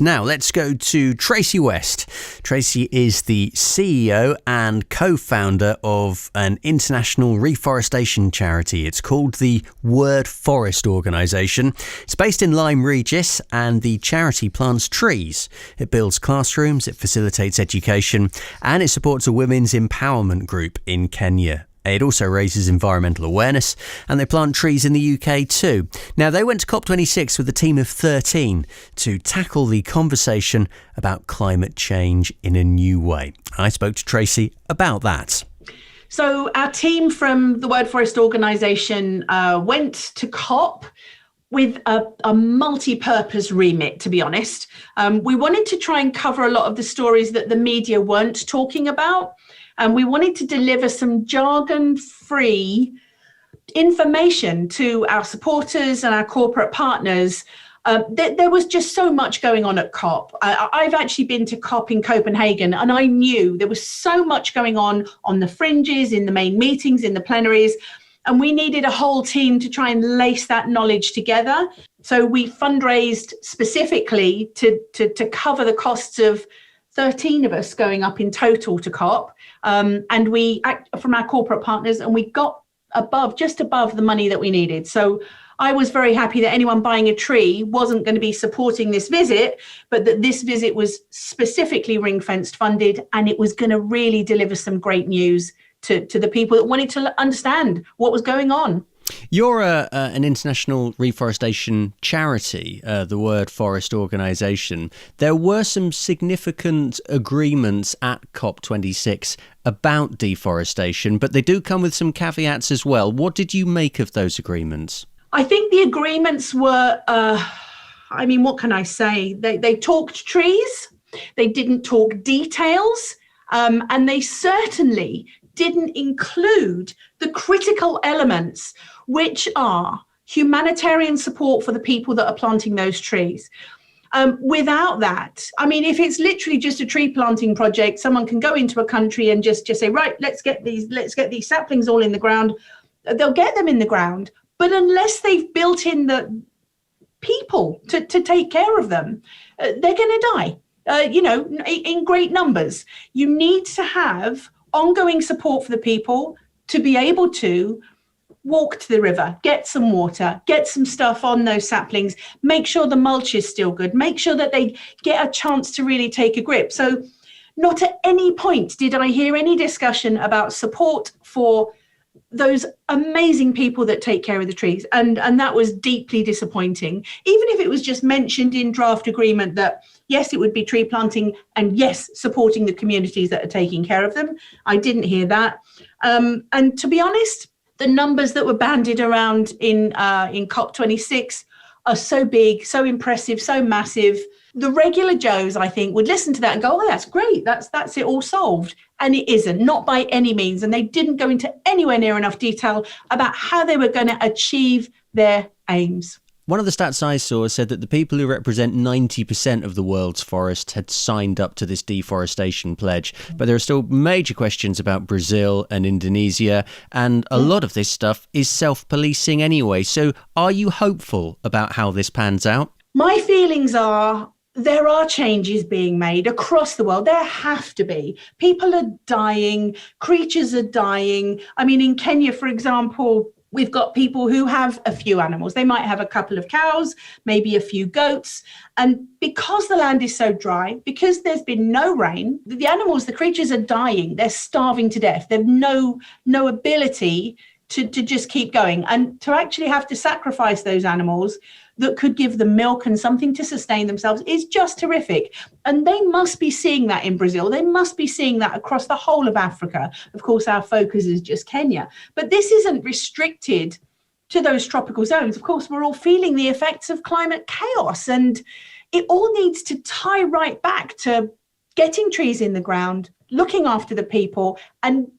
Now, let's go to Tracey West. Tracey is the CEO and co-founder of an international reforestation charity. It's called the Word Forest Organisation. It's based in Lyme Regis, and the charity plants trees. It builds classrooms, it facilitates education, and it supports a women's empowerment group in Kenya. It also raises environmental awareness, and they plant trees in the UK too. Now, they went to COP26 with a team of 13 to tackle the conversation about climate change in a new way. I spoke to Tracey about that. So our team from the Word Forest Organisation went to COP with a multi-purpose remit, to be honest. We wanted to try and cover a lot of the stories that the media weren't talking about. And we wanted to deliver some jargon-free information to our supporters and our corporate partners. There was just so much going on at COP. I've actually been to COP in Copenhagen, and I knew there was so much going on the fringes, in the main meetings, in the plenaries, and we needed a whole team to try and lace that knowledge together. So we fundraised specifically to cover the costs of 13 of us going up in total to COP. And we act from our corporate partners, and we got just above the money that we needed. So I was very happy that anyone buying a tree wasn't going to be supporting this visit, but that this visit was specifically ring-fenced funded, and it was going to really deliver some great news to the people that wanted to understand what was going on. You're an international reforestation charity, the Word Forest Organisation. There were some significant agreements at COP26 about deforestation, but they do come with some caveats as well. What did you make of those agreements? I think the agreements were, what can I say? They talked trees, they didn't talk details, and they certainly didn't include the critical elements, which are humanitarian support for the people that are planting those trees. Without that, if it's literally just a tree planting project, someone can go into a country and just say, right, let's get these saplings all in the ground. They'll get them in the ground, but unless they've built in the people to take care of them, they're going to die, in great numbers. You need to have ongoing support for the people to be able to walk to the river, get some water, get some stuff on those saplings, make sure the mulch is still good, make sure that they get a chance to really take a grip. So not at any point did I hear any discussion about support for those amazing people that take care of the trees. And that was deeply disappointing. Even if it was just mentioned in draft agreement that, yes, it would be tree planting and yes, supporting the communities that are taking care of them. I didn't hear that. And to be honest, the numbers that were bandied around in COP26 are so big, so impressive, so massive. The regular Joes, I think, would listen to that and go, oh, that's great. That's it all solved. And it isn't, not by any means. And they didn't go into anywhere near enough detail about how they were going to achieve their aims. One of the stats I saw said that the people who represent 90% of the world's forest had signed up to this deforestation pledge. But there are still major questions about Brazil and Indonesia, and a lot of this stuff is self-policing anyway. So are you hopeful about how this pans out? My feelings are there are changes being made across the world. There have to be. People are dying. Creatures are dying. In Kenya, for example, we've got people who have a few animals. They might have a couple of cows, maybe a few goats. And because the land is so dry, because there's been no rain, the animals, the creatures are dying. They're starving to death. They've no ability to just keep going. And to actually have to sacrifice those animals that could give them milk and something to sustain themselves is just horrific. And they must be seeing that in Brazil. They must be seeing that across the whole of Africa. Of course, our focus is just Kenya. But this isn't restricted to those tropical zones. Of course, we're all feeling the effects of climate chaos. And it all needs to tie right back to getting trees in the ground, looking after the people, and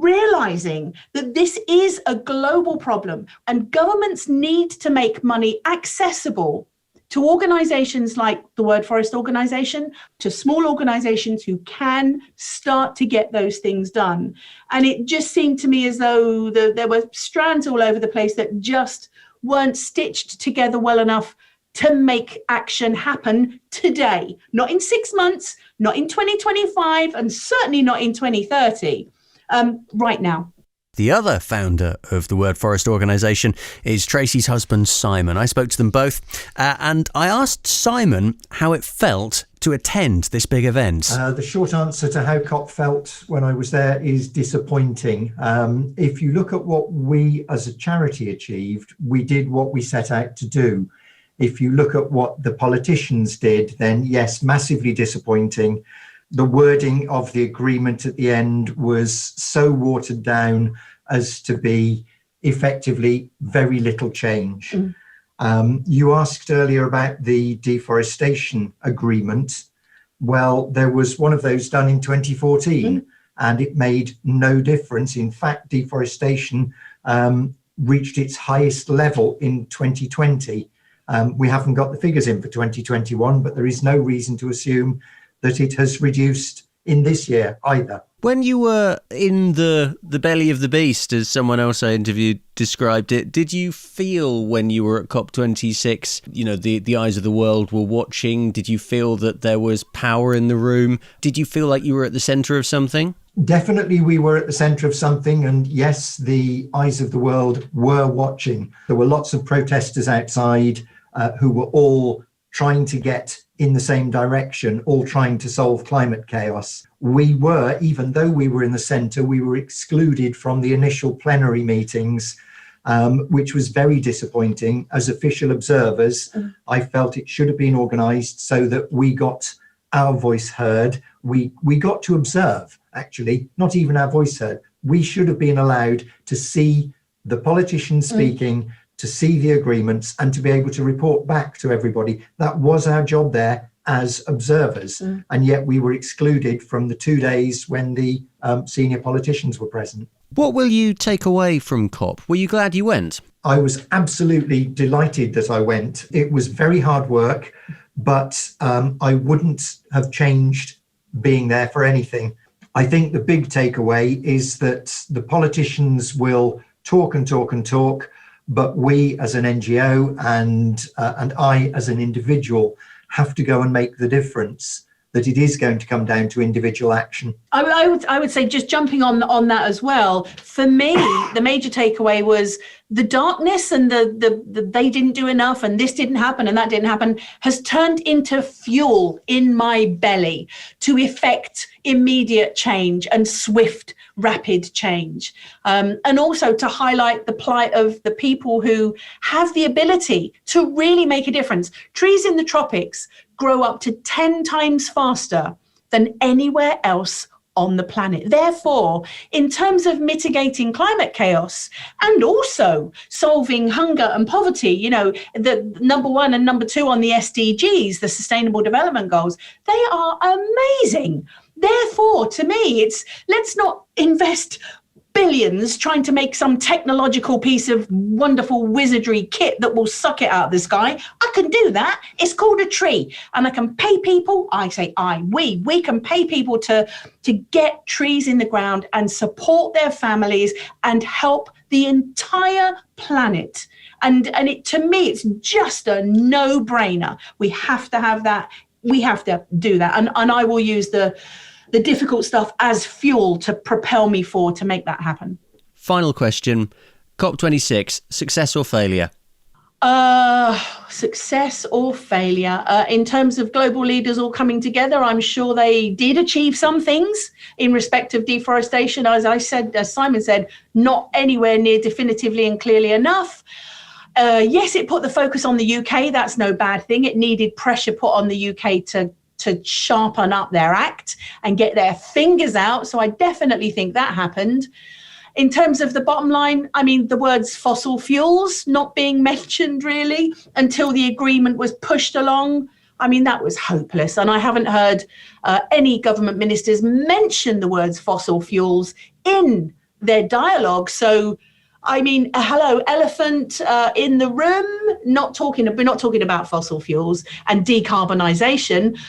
realizing that this is a global problem, and governments need to make money accessible to organizations like the Word Forest Organization, to small organizations who can start to get those things done. And it just seemed to me as though there were strands all over the place that just weren't stitched together well enough to make action happen today, not in 6 months, not in 2025, and certainly not in 2030, right now. The other founder of the Word Forest organisation is Tracey's husband, Simon. I spoke to them both and I asked Simon how it felt to attend this big event. The short answer to how COP felt when I was there is disappointing. If you look at what we as a charity achieved, we did what we set out to do. If you look at what the politicians did, then yes, massively disappointing. The wording of the agreement at the end was so watered down as to be effectively very little change. You asked earlier about the deforestation agreement. Well, there was one of those done in 2014 and it made no difference. In fact, deforestation reached its highest level in 2020. We haven't got the figures in for 2021, but there is no reason to assume that it has reduced in this year either. When you were in the belly of the beast, as someone else I interviewed described it, did you feel when you were at COP26, the eyes of the world were watching? Did you feel that there was power in the room? Did you feel like you were at the centre of something? Definitely we were at the centre of something, and yes, the eyes of the world were watching. There were lots of protesters outside who were all trying to get in the same direction, all trying to solve climate chaos. We were, even though we were in the centre, we were excluded from the initial plenary meetings, which was very disappointing. As official observers, I felt it should have been organised so that we got our voice heard. We got to observe, actually, not even our voice heard. We should have been allowed to see the politicians speaking, to see the agreements and to be able to report back to everybody. That was our job there as observers. And yet we were excluded from the 2 days when the senior politicians were present. What will you take away from COP? Were you glad you went? I was absolutely delighted that I went. It was very hard work, but I wouldn't have changed being there for anything. I think the big takeaway is that the politicians will talk and talk and talk, but we as an NGO and I as an individual have to go and make the difference, that it is going to come down to individual action. I would say, just jumping on that as well, for me, the major takeaway was the darkness and the they didn't do enough and this didn't happen and that didn't happen has turned into fuel in my belly to effect immediate change and swift, rapid change. And also to highlight the plight of the people who have the ability to really make a difference. Trees in the tropics grow up to 10 times faster than anywhere else on the planet. Therefore, in terms of mitigating climate chaos and also solving hunger and poverty, the number 1 and number 2 on the SDGs, the Sustainable Development Goals, they are amazing. Therefore, to me, let's not invest billions trying to make some technological piece of wonderful wizardry kit that will suck it out of the sky. I can do that. It's called a tree. And I can pay people, we can pay people to get trees in the ground and support their families and help the entire planet. And to me, it's just a no-brainer. We have to have that. We have to do that. And I will use the difficult stuff as fuel to propel me forward to make that happen. Final question. COP26, success or failure? Success or failure. In terms of global leaders all coming together, I'm sure they did achieve some things in respect of deforestation. As Simon said, not anywhere near definitively and clearly enough. Yes, it put the focus on the UK. That's no bad thing. It needed pressure put on the UK to sharpen up their act and get their fingers out. So I definitely think that happened. In terms of the bottom line, the words fossil fuels not being mentioned really until the agreement was pushed along. That was hopeless. And I haven't heard any government ministers mention the words fossil fuels in their dialogue. So hello, elephant in the room, we're not talking about fossil fuels and decarbonisation.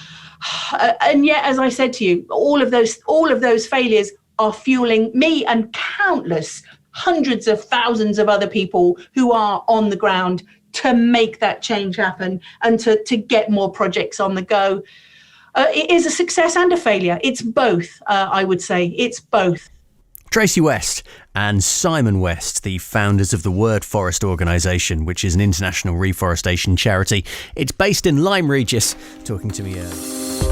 And yet, as I said to you, all of those failures are fueling me and countless hundreds of thousands of other people who are on the ground to make that change happen and to get more projects on the go. It is a success and a failure. It's both, I would say. It's both. Tracey West and Simon West, the founders of the Word Forest organisation, which is an international reforestation charity. It's based in Lyme Regis, talking to me earlier.